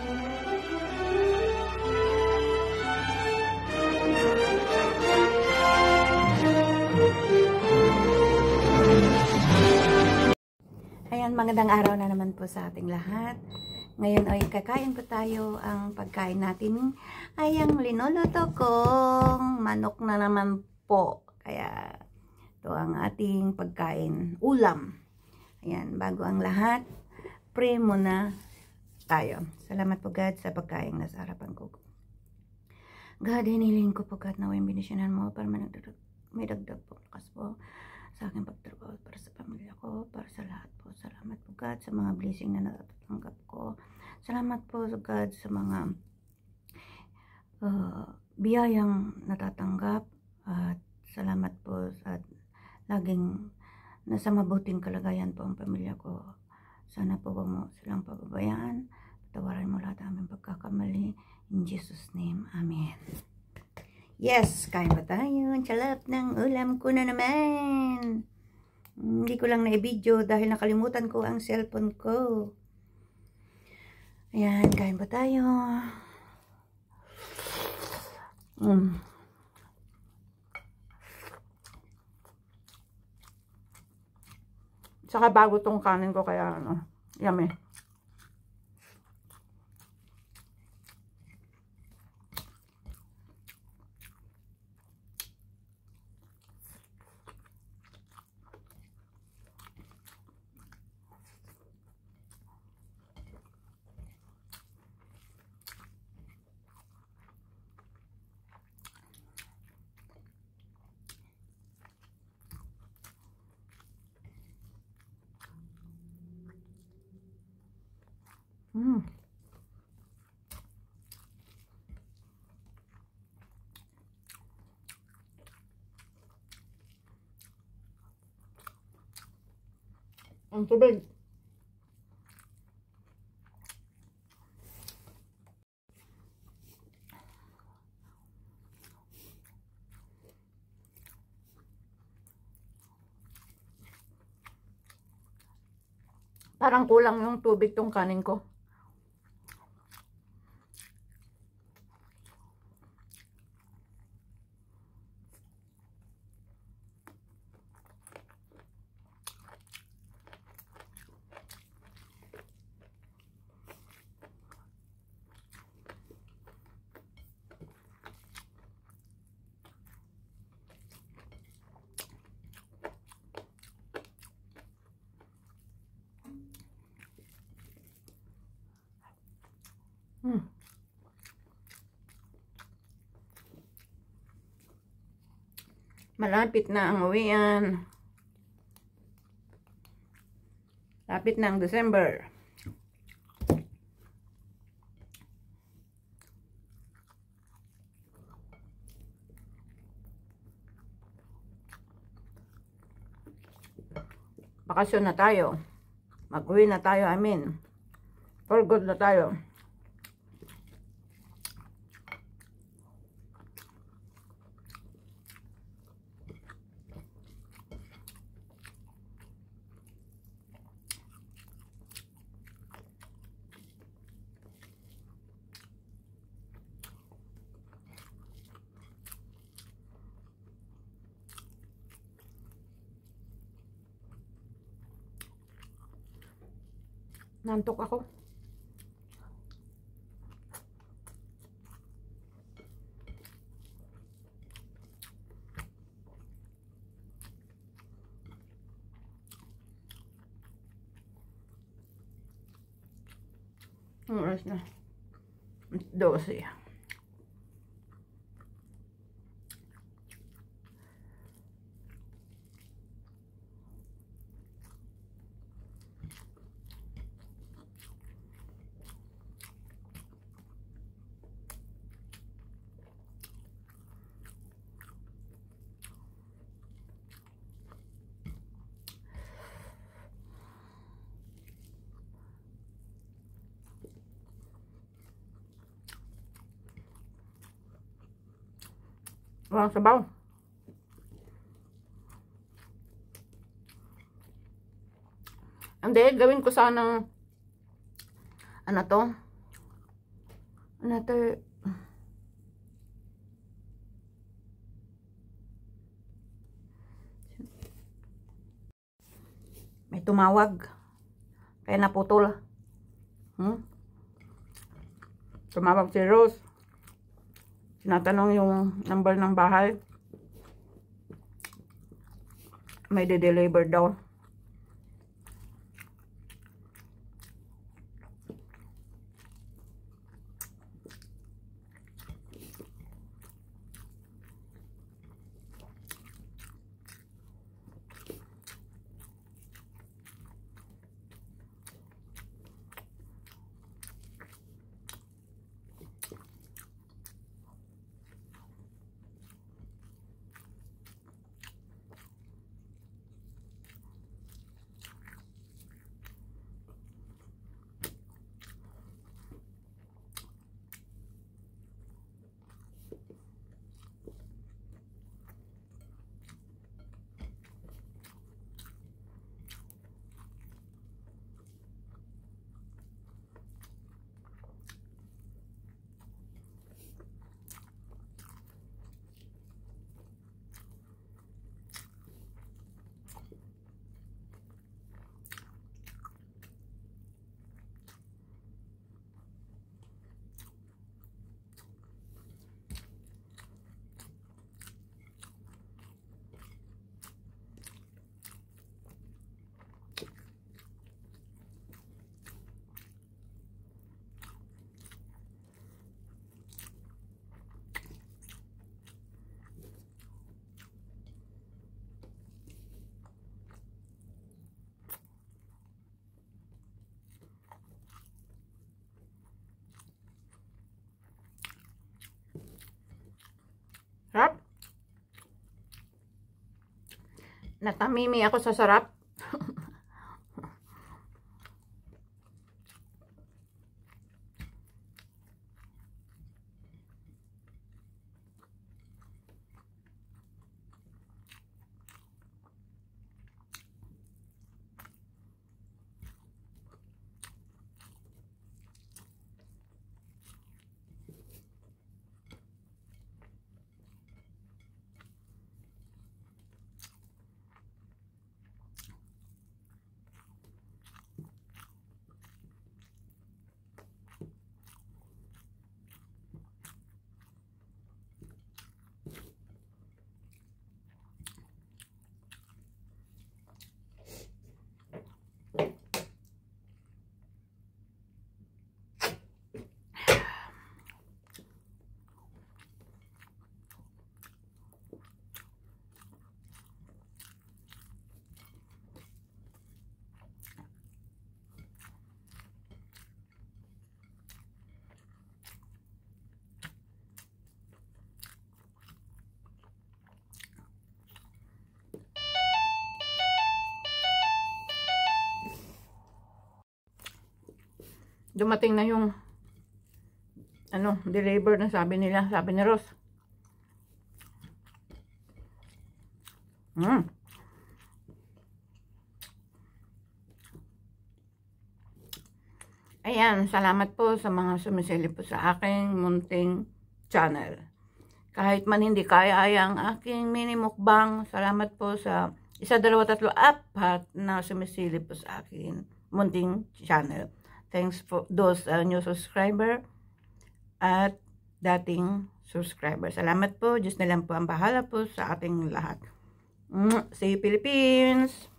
Ayan, magandang araw na naman po sa ating lahat. Ngayon ay kakain po tayo. Ang pagkain natin ay ang linuluto kong manok na naman po. Kaya ito ang ating pagkain, ulam. Ayan, bago ang lahat, pray muna tayo. Salamat po God sa pagkain na sa harapan ko. God, hiniling ko po God na yung binisyonan mo para may dagdag po, lakas po sa aking pagtrabaho, para sa pamilya ko, para sa lahat po. Salamat po God sa mga blessing na natatanggap ko. Salamat po God sa mga biyayang natatanggap. At salamat po sa laging nasa mabuting kalagayan po ang pamilya ko. Sana po huwag mo silang pababayaan. Patawarin mo lahat ang aming pagkakamali. In Jesus' name, Amen. Yes, kain pa tayo. Ang sarap ng ulam ko na naman. Hindi ko lang na-video dahil nakalimutan ko ang cellphone ko. Ayan, kain pa tayo. Saka bago tong kanin ko kaya yummy. Ang tubig. Parang kulang yung tubig tong kanin ko. Malapit na ang uwian. Lapit na ang December. Bakasyon na tayo. Mag-uwi na tayo, I mean. For good na tayo. Nantok ako. Ang oras na 12. Walang sabaw. Hindi, gawin ko sanang ano to, another may tumawag kaya naputol. Tumawag si Rose, tinatanong yung number ng bahay, may de-deliver daw. Sarap. Natamimi ako sa sarap. Dumating na yung deliver na sabi ni Rose. Ayan, salamat po sa mga sumisilip po sa aking munting channel. Kahit man hindi kaya ang aking mini mukbang, salamat po sa 1, 2, 3, 4 na sumisilip po sa aking munting channel. Thanks for those new subscriber at dating subscriber. Salamat po. Diyos na lang po ang bahala po sa ating lahat. See you, Philippines!